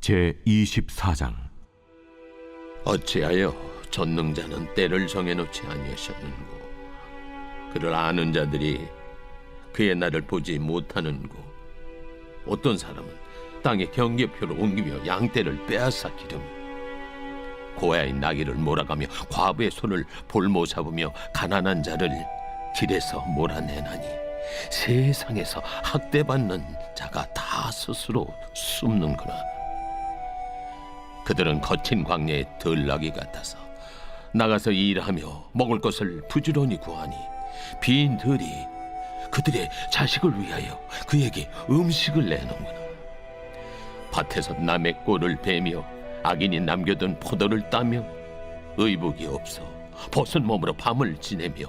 제24장. 어찌하여 전능자는 때를 정해놓지 아니하셨는고? 그를 아는 자들이 그의 날을 보지 못하는고? 어떤 사람은 땅에 경계표를 옮기며 양떼를 빼앗아 기르며 고아의 나귀를 몰아가며 과부의 손을 볼모 잡으며 가난한 자를 길에서 몰아내나니 세상에서 학대받는 자가 다 스스로 숨는구나. 그들은 거친 광야의 들나귀 같아서 나가서 일하며 먹을 것을 부지런히 구하니 빈들이 그들의 자식을 위하여 그에게 음식을 내놓는구나. 밭에서 남의 꼴을 베며 악인이 남겨둔 포도를 따며 의복이 없어 벗은 몸으로 밤을 지내며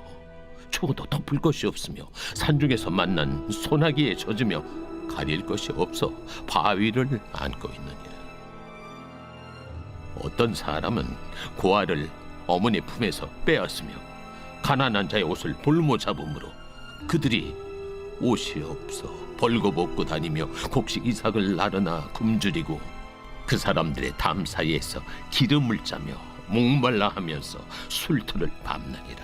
추워도 덮을 것이 없으며 산중에서 만난 소나기에 젖으며 가릴 것이 없어 바위를 안고 있느니라. 어떤 사람은 고아를 어머니 품에서 빼앗으며 가난한 자의 옷을 볼모 잡음으로 그들이 옷이 없어 벌거벗고 다니며 곡식 이삭을 나르나 굶주리고 그 사람들의 담 사이에서 기름을 짜며 목말라 하면서 술틀을 밤낮이라.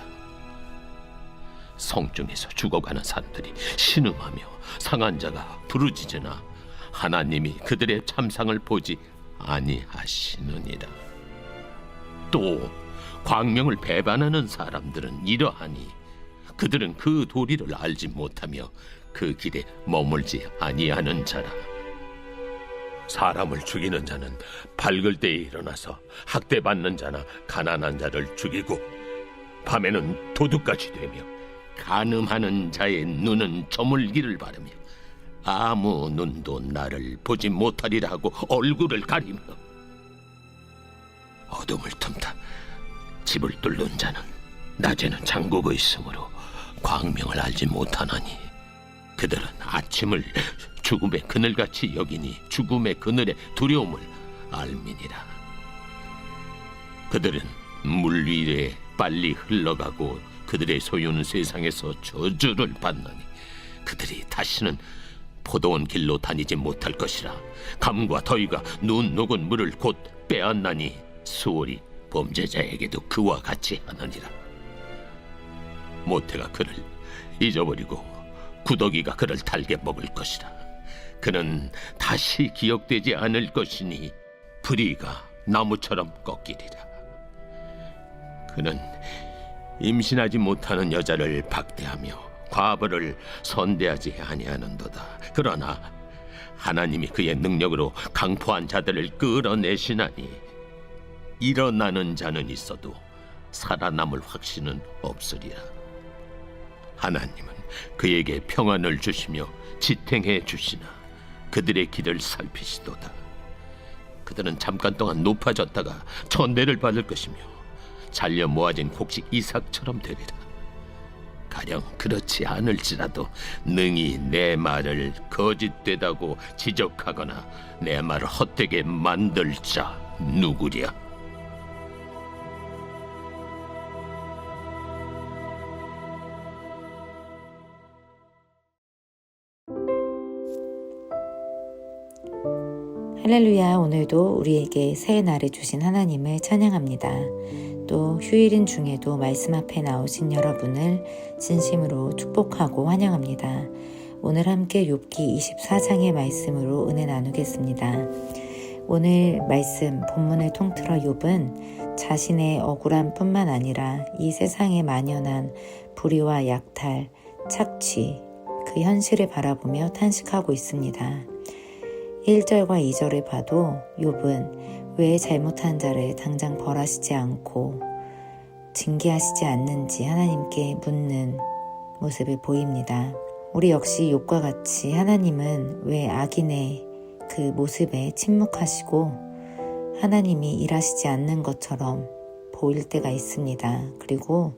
성중에서 죽어가는 사람들이 신음하며 상한 자가 부르짖으나 하나님이 그들의 참상을 보지 아니하시느니라. 또 광명을 배반하는 사람들은 이러하니 그들은 그 도리를 알지 못하며 그 길에 머물지 아니하는 자라. 사람을 죽이는 자는 밝을 때에 일어나서 학대받는 자나 가난한 자를 죽이고 밤에는 도둑같이 되며 간음하는 자의 눈은 저물기를 바라며 아무 눈도 나를 보지 못하리라 하고 얼굴을 가리며 어둠을 틈타 집을 뚫는 자는 낮에는 잠그고 있으므로 광명을 알지 못하나니 그들은 아침을 죽음의 그늘같이 여기니 죽음의 그늘의 두려움을 알미니라. 그들은 물 위에 빨리 흘러가고 그들의 소유는 세상에서 저주를 받나니 그들이 다시는 포도원 길로 다니지 못할 것이라. 감과 더위가 눈 녹은 물을 곧 빼앗나니 수월이 범죄자에게도 그와 같이 하느니라. 모태가 그를 잊어버리고 구더기가 그를 달게 먹을 것이라. 그는 다시 기억되지 않을 것이니 불의가 나무처럼 꺾이리라. 그는 임신하지 못하는 여자를 박대하며 과부를 선대하지 아니하는도다. 그러나 하나님이 그의 능력으로 강포한 자들을 끌어내시나니 일어나는 자는 있어도 살아남을 확신은 없으리라. 하나님은 그에게 평안을 주시며 지탱해 주시나 그들의 길을 살피시도다. 그들은 잠깐 동안 높아졌다가 천대를 받을 것이며 잘려 모아진 곡식 이삭처럼 되리라. 가령 그렇지 않을지라도 능히 내 말을 거짓되다고 지적하거나 내 말을 헛되게 만들 자 누구랴? 할렐루야. 오늘도 우리에게 새 날을 주신 하나님을 찬양합니다. 또 휴일인 중에도 말씀 앞에 나오신 여러분을 진심으로 축복하고 환영합니다. 오늘 함께 욥기 24장의 말씀으로 은혜 나누겠습니다. 오늘 말씀 본문을 통틀어 욥은 자신의 억울함 뿐만 아니라 이 세상에 만연한 불의와 약탈, 착취, 그 현실을 바라보며 탄식하고 있습니다. 1절과 2절을 봐도 욥은 왜 잘못한 자를 당장 벌하시지 않고 징계하시지 않는지 하나님께 묻는 모습을 보입니다. 우리 역시 욥과 같이 하나님은 왜 악인의 그 모습에 침묵하시고 하나님이 일하시지 않는 것처럼 보일 때가 있습니다. 그리고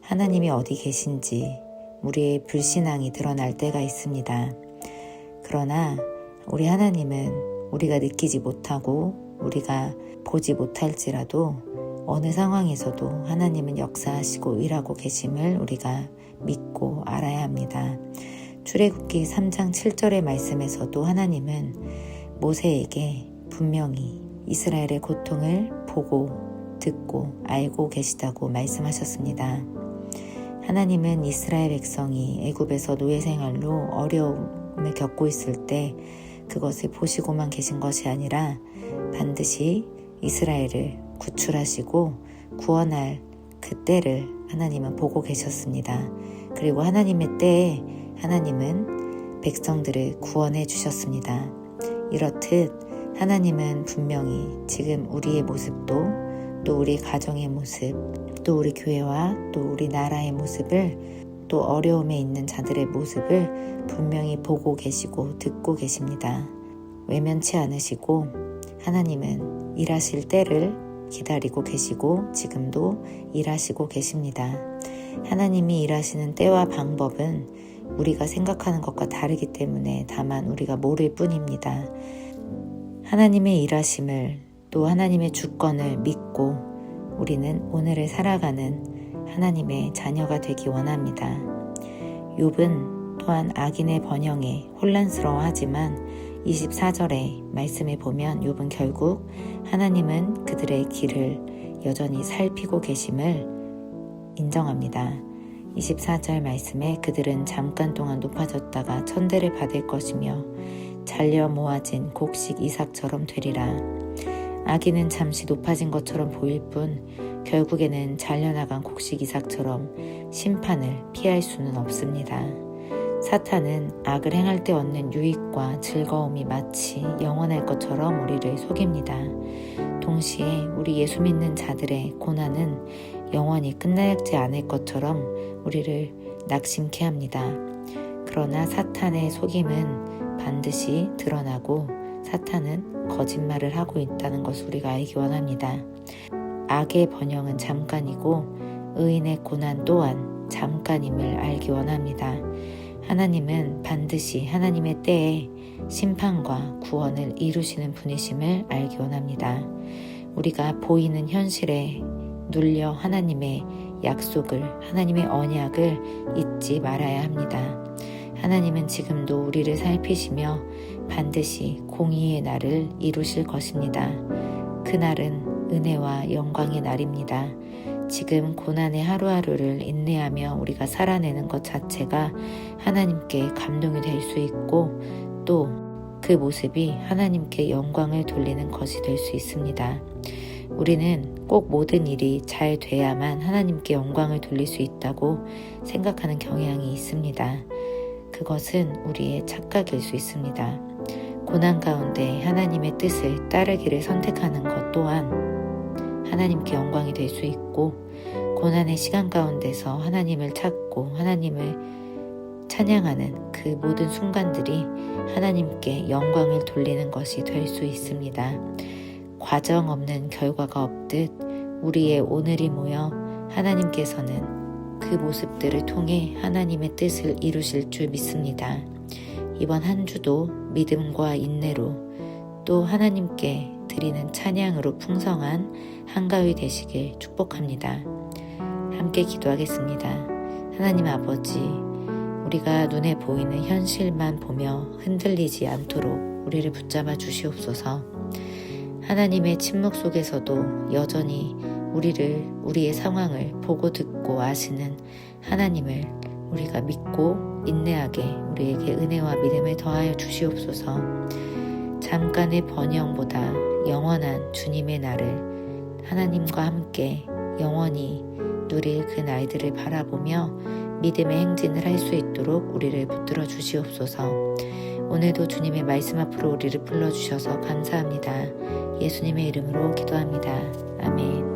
하나님이 어디 계신지 우리의 불신앙이 드러날 때가 있습니다. 그러나 우리 하나님은 우리가 느끼지 못하고 우리가 보지 못할지라도 어느 상황에서도 하나님은 역사하시고 일하고 계심을 우리가 믿고 알아야 합니다. 출애굽기 3장 7절의 말씀에서도 하나님은 모세에게 분명히 이스라엘의 고통을 보고 듣고 알고 계시다고 말씀하셨습니다. 하나님은 이스라엘 백성이 애굽에서 노예 생활로 어려움을 겪고 있을 때 그것을 보시고만 계신 것이 아니라 반드시 이스라엘을 구출하시고 구원할 그 때를 하나님은 보고 계셨습니다. 그리고 하나님의 때에 하나님은 백성들을 구원해 주셨습니다. 이렇듯 하나님은 분명히 지금 우리의 모습도 또 우리 가정의 모습 또 우리 교회와 또 우리 나라의 모습을 또 어려움에 있는 자들의 모습을 분명히 보고 계시고 듣고 계십니다. 외면치 않으시고 하나님은 일하실 때를 기다리고 계시고 지금도 일하시고 계십니다. 하나님이 일하시는 때와 방법은 우리가 생각하는 것과 다르기 때문에 다만 우리가 모를 뿐입니다. 하나님의 일하심을 또 하나님의 주권을 믿고 우리는 오늘을 살아가는 하나님의 자녀가 되기 원합니다. 욥은 또한 악인의 번영에 혼란스러워하지만 24절의 말씀에 보면 욥은 결국 하나님은 그들의 길을 여전히 살피고 계심을 인정합니다. 24절 말씀에 그들은 잠깐 동안 높아졌다가 천대를 받을 것이며 잘려 모아진 곡식 이삭처럼 되리라. 악인은 잠시 높아진 것처럼 보일 뿐 결국에는 잘려나간 곡식 이삭처럼 심판을 피할 수는 없습니다. 사탄은 악을 행할 때 얻는 유익과 즐거움이 마치 영원할 것처럼 우리를 속입니다. 동시에 우리 예수 믿는 자들의 고난은 영원히 끝나지 않을 것처럼 우리를 낙심케 합니다. 그러나 사탄의 속임은 반드시 드러나고 사탄은 거짓말을 하고 있다는 것을 우리가 알기 원합니다. 악의 번영은 잠깐이고 의인의 고난 또한 잠깐임을 알기 원합니다. 하나님은 반드시 하나님의 때에 심판과 구원을 이루시는 분이심을 알기 원합니다. 우리가 보이는 현실에 눌려 하나님의 약속을, 하나님의 언약을 잊지 말아야 합니다. 하나님은 지금도 우리를 살피시며 반드시 공의의 날을 이루실 것입니다. 그날은 은혜와 영광의 날입니다. 지금 고난의 하루하루를 인내하며 우리가 살아내는 것 자체가 하나님께 감동이 될 수 있고 또 그 모습이 하나님께 영광을 돌리는 것이 될 수 있습니다. 우리는 꼭 모든 일이 잘 돼야만 하나님께 영광을 돌릴 수 있다고 생각하는 경향이 있습니다. 그것은 우리의 착각일 수 있습니다. 고난 가운데 하나님의 뜻을 따르기를 선택하는 것 또한 하나님께 영광이 될 수 있고 고난의 시간 가운데서 하나님을 찾고 하나님을 찬양하는 그 모든 순간들이 하나님께 영광을 돌리는 것이 될 수 있습니다. 과정 없는 결과가 없듯 우리의 오늘이 모여 하나님께서는 그 모습들을 통해 하나님의 뜻을 이루실 줄 믿습니다. 이번 한 주도 믿음과 인내로 또 하나님께 드리는 찬양으로 풍성한 한가위 되시길 축복합니다. 함께 기도하겠습니다. 하나님 아버지, 우리가 눈에 보이는 현실만 보며 흔들리지 않도록 우리를 붙잡아 주시옵소서. 하나님의 침묵 속에서도 여전히 우리의 상황을 보고 듣고 아시는 하나님을 우리가 믿고 인내하게 우리에게 은혜와 믿음을 더하여 주시옵소서. 잠깐의 번영보다 영원한 주님의 날을 하나님과 함께 영원히 누릴 그 날들을 바라보며 믿음의 행진을 할 수 있도록 우리를 붙들어 주시옵소서. 오늘도 주님의 말씀 앞으로 우리를 불러주셔서 감사합니다. 예수님의 이름으로 기도합니다. 아멘.